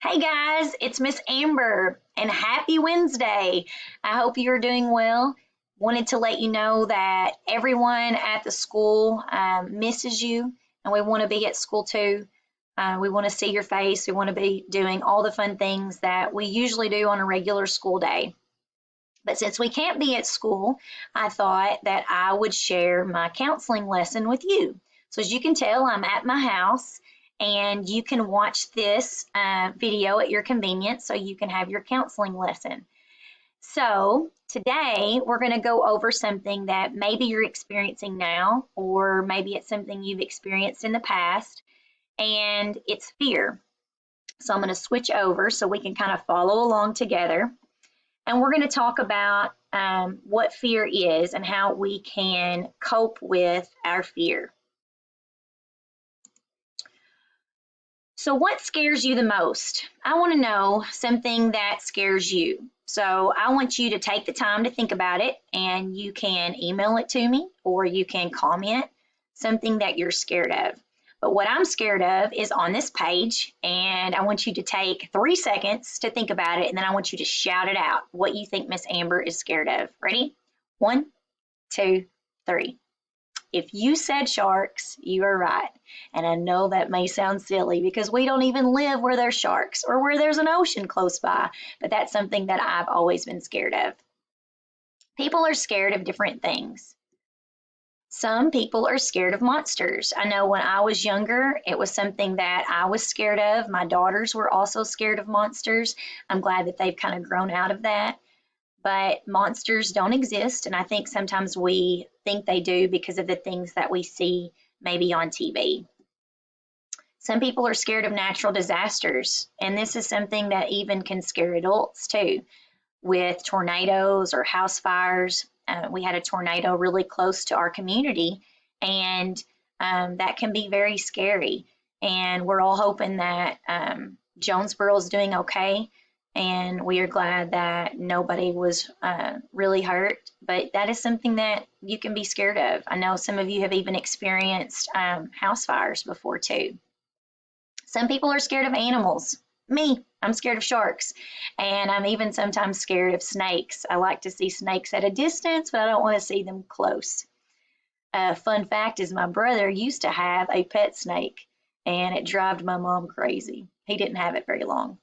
Hey guys, it's Miss Amber and happy Wednesday. I hope you're doing well. Wanted to let you know that everyone at the school misses you and we want to be at school too. We want to see your face. We want to be doing all the fun things that we usually do on a regular school day. But since we can't be at school, I thought that I would share my counseling lesson with you. So as you can tell, I'm at my house and you can watch this video at your convenience so you can have your counseling lesson. So today we're going to go over something that maybe you're experiencing now, or maybe it's something you've experienced in the past, and it's fear. So I'm going to switch over so we can kind of follow along together. And we're going to talk about what fear is and how we can cope with our fear. So what scares you the most? I want to know something that scares you. So I want you to take the time to think about it, and you can email it to me or you can comment something that you're scared of. But what I'm scared of is on this page, and I want you to take 3 seconds to think about it, and then I want you to shout it out, what you think Miss Amber is scared of. Ready? 1, 2, 3. If you said sharks, you are right. And I know that may sound silly because we don't even live where there's sharks or where there's an ocean close by, but that's something that I've always been scared of. People are scared of different things. Some people are scared of monsters. I know when I was younger, it was something that I was scared of. My daughters were also scared of monsters. I'm glad that they've kind of grown out of that. But monsters don't exist, and I think sometimes we think they do because of the things that we see maybe on TV. Some people are scared of natural disasters, and this is something that even can scare adults too, with tornadoes or house fires. We had a tornado really close to our community, and that can be very scary. And we're all hoping that Jonesboro is doing okay, and we are glad that nobody was really hurt. But that is something that you can be scared of. I know some of you have even experienced house fires before too. Some people are scared of animals. Me, I'm scared of sharks, and I'm even sometimes scared of snakes. I like to see snakes at a distance, but I don't want to see them close. Fun fact is my brother used to have a pet snake, and it drove my mom crazy. He didn't have it very long.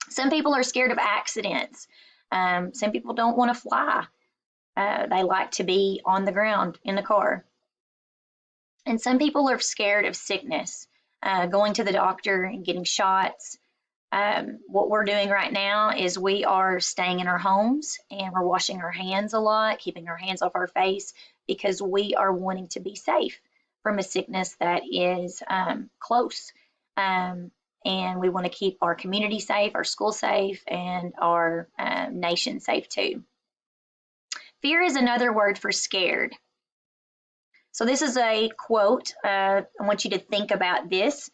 Some people are scared of accidents. Some people don't want to fly. They like to be on the ground in the car. And some people are scared of sickness, going to the doctor and getting shots. What we're doing right now is we are staying in our homes and we're washing our hands a lot, keeping our hands off our face because we are wanting to be safe from a sickness that is close. And we want to keep our community safe, our school safe, and our nation safe too. Fear is another word for scared. So this is a quote. I want you to think about this.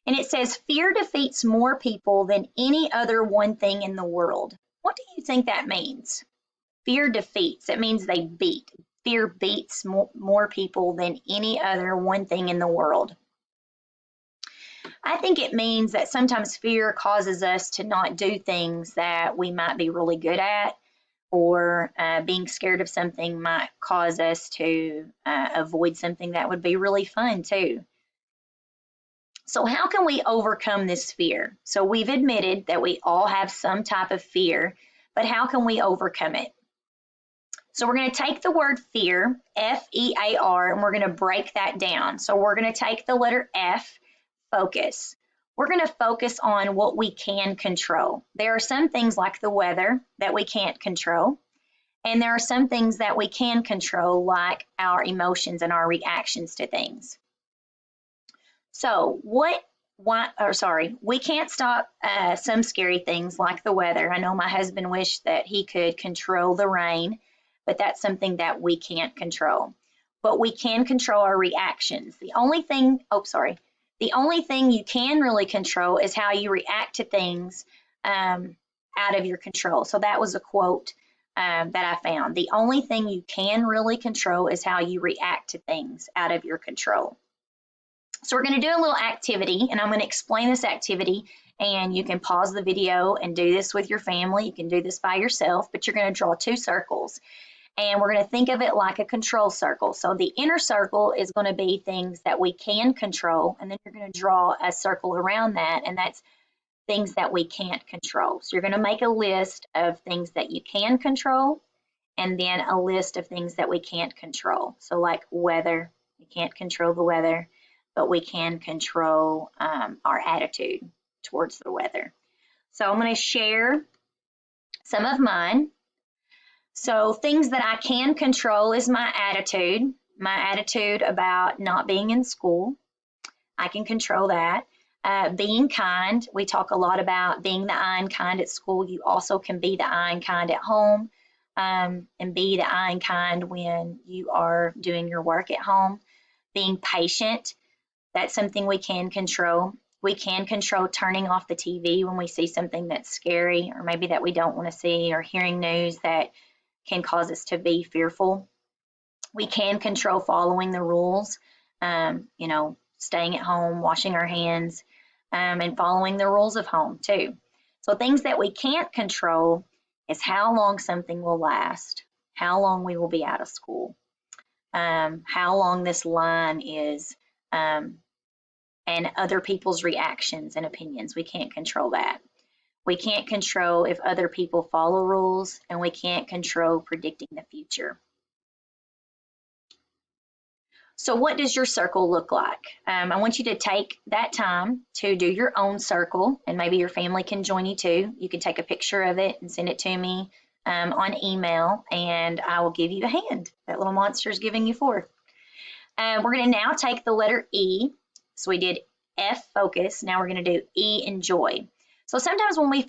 And it says, fear defeats more people than any other one thing in the world. What do you think that means? Fear defeats. It means they beat. Fear beats more people than any other one thing in the world. I think it means that sometimes fear causes us to not do things that we might be really good at, or being scared of something might cause us to avoid something that would be really fun too. So how can we overcome this fear? So we've admitted that we all have some type of fear, but how can we overcome it? So we're going to take the word fear, F-E-A-R, and we're going to break that down. So we're going to take the letter F, focus. We're going to focus on what we can control. There are some things like the weather that we can't control, and there are some things that we can control, like our emotions and our reactions to things. So we can't stop some scary things like the weather. I know my husband wished that he could control the rain, but that's something that we can't control. But we can control our reactions. The only thing you can really control is how you react to things out of your control. So that was a quote that I found. The only thing you can really control is how you react to things out of your control. So we're going to do a little activity, and I'm going to explain this activity, and you can pause the video and do this with your family. You can do this by yourself, but you're going to draw 2 circles, and we're going to think of it like a control circle. So the inner circle is going to be things that we can control, and then you're going to draw a circle around that, and that's things that we can't control. So you're going to make a list of things that you can control, and then a list of things that we can't control. So like weather, we can't control the weather, but we can control our attitude towards the weather. So I'm going to share some of mine. So things that I can control is my attitude about not being in school. I can control that. Being kind, we talk a lot about being the I in kind at school. You also can be the I in kind at home, and be the I in kind when you are doing your work at home. Being patient, that's something we can control. We can control turning off the TV when we see something that's scary, or maybe that we don't want to see, or hearing news that can cause us to be fearful. We can control following the rules, you know, staying at home, washing our hands, and following the rules of home too. So things that we can't control is how long something will last, how long we will be out of school, how long this line is, and other people's reactions and opinions. We can't control that. We can't control if other people follow rules, and we can't control predicting the future. So what does your circle look like? I want you to take that time to do your own circle, and maybe your family can join you too. You can take a picture of it and send it to me on email, and I will give you a hand. That little monster is giving you 4. We're going to now take the letter E. So we did F, focus. Now we're going to do E, enjoy. So sometimes when we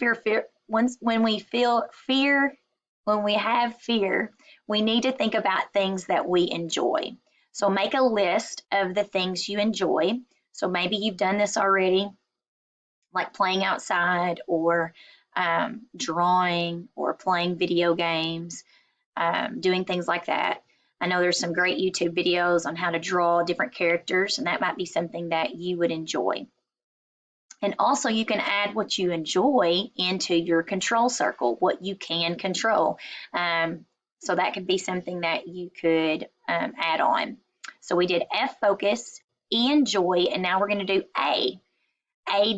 have fear, we need to think about things that we enjoy. So make a list of the things you enjoy. So maybe you've done this already, like playing outside, or drawing, or playing video games, doing things like that. I know there's some great YouTube videos on how to draw different characters, and that might be something that you would enjoy. And also you can add what you enjoy into your control circle, what you can control. So that could be something that you could add on. So we did F, focus, E, enjoy, and now we're going to do A,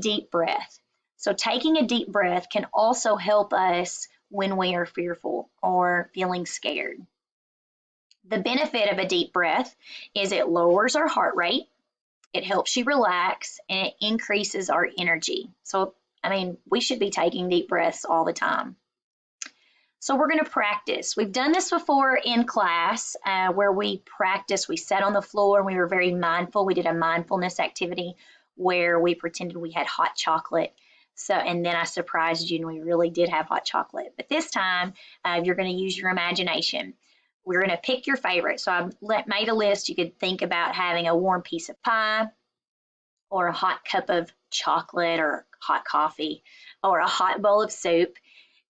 deep breath. So taking a deep breath can also help us when we are fearful or feeling scared. The benefit of a deep breath is it lowers our heart rate, it helps you relax, and it increases our energy. So, I mean, we should be taking deep breaths all the time. So we're going to practice. We've done this before in class where we practiced. We sat on the floor and we were very mindful. We did a mindfulness activity where we pretended we had hot chocolate. So, and then I surprised you and we really did have hot chocolate. But this time, you're going to use your imagination. We're going to pick your favorite. So I've made a list. You could think about having a warm piece of pie, or a hot cup of chocolate, or hot coffee, or a hot bowl of soup.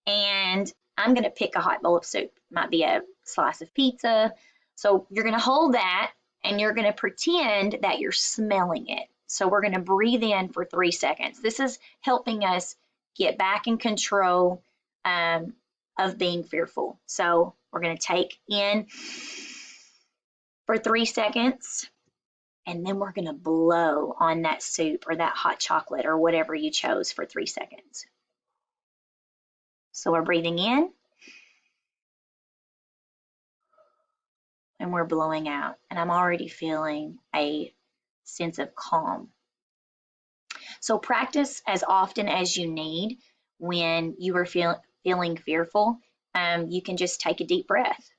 And I'm going to pick a hot bowl of soup. It might be a slice of pizza. So you're going to hold that and you're going to pretend that you're smelling it. So we're going to breathe in for 3 seconds. This is helping us get back in control of being fearful. So we're going to take in for 3 seconds, and then we're going to blow on that soup or that hot chocolate or whatever you chose for 3 seconds. So we're breathing in, and we're blowing out, and I'm already feeling a sense of calm. So practice as often as you need. When you are feeling fearful, you can just take a deep breath.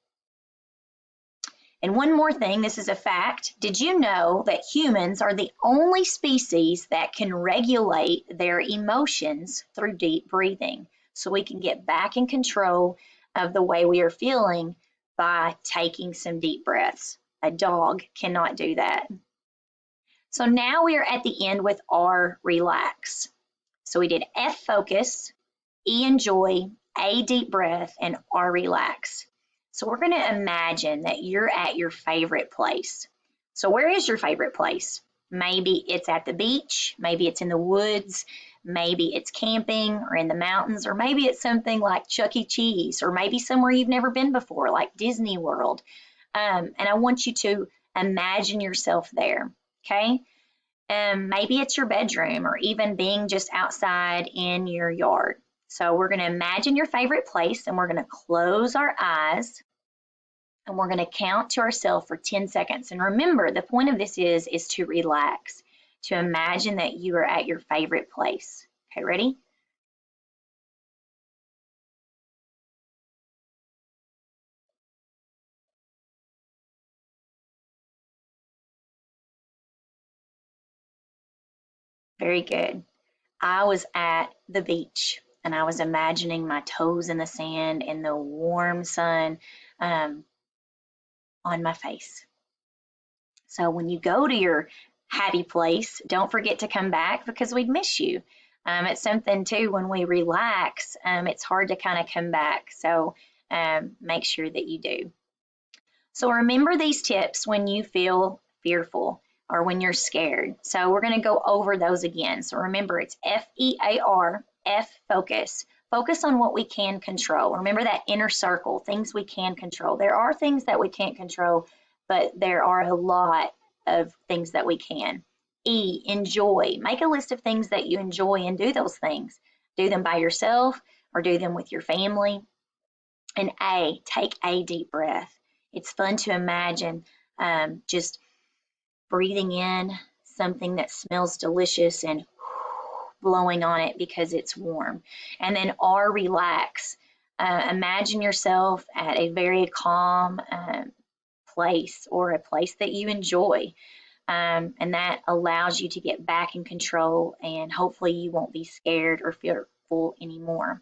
And one more thing, this is a fact. Did you know that humans are the only species that can regulate their emotions through deep breathing? So we can get back in control of the way we are feeling by taking some deep breaths. A dog cannot do that. So now we are at the end with R, relax. So we did F, focus, E, enjoy, A, deep breath, and R, relax. So we're going to imagine that you're at your favorite place. So where is your favorite place? Maybe it's at the beach, maybe it's in the woods, maybe it's camping or in the mountains, or maybe it's something like Chuck E. Cheese, or maybe somewhere you've never been before, like Disney World. And I want you to imagine yourself there, okay? Maybe it's your bedroom or even being just outside in your yard. So we're going to imagine your favorite place and we're going to close our eyes and we're going to count to ourselves for 10 seconds. And remember, the point of this is to relax, to imagine that you are at your favorite place. Okay, ready? Very good. I was at the beach and I was imagining my toes in the sand and the warm sun um, on my face. So when you go to your happy place, don't forget to come back because we'd miss you. It's something too, when we relax, it's hard to kind of come back. So make sure that you do. So remember these tips when you feel fearful or when you're scared. So we're going to go over those again. So remember, it's FEAR, F, focus. Focus on what we can control. Remember that inner circle, things we can control. There are things that we can't control, but there are a lot of things that we can. E, enjoy. Make a list of things that you enjoy and do those things. Do them by yourself or do them with your family. And A, take a deep breath. It's fun to imagine just breathing in something that smells delicious and blowing on it because it's warm. And then R, relax. Imagine yourself at a very calm place or a place that you enjoy. And that allows you to get back in control and hopefully you won't be scared or fearful anymore.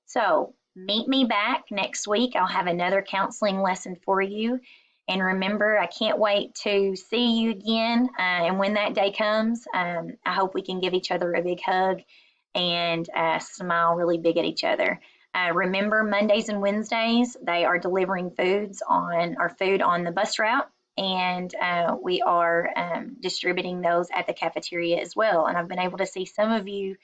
So meet me back next week. I'll have another counseling lesson for you. And remember, I can't wait to see you again. And when that day comes, I hope we can give each other a big hug and smile really big at each other. Remember, Mondays and Wednesdays, they are delivering food on the bus route. And we are distributing those at the cafeteria as well. And I've been able to see some of you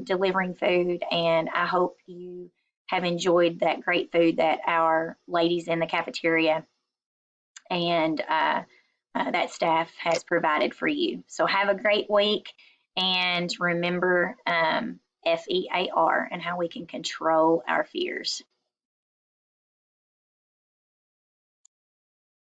delivering food, and I hope you have enjoyed that great food that our ladies in the cafeteria and that staff has provided for you. So have a great week, and remember FEAR and how we can control our fears.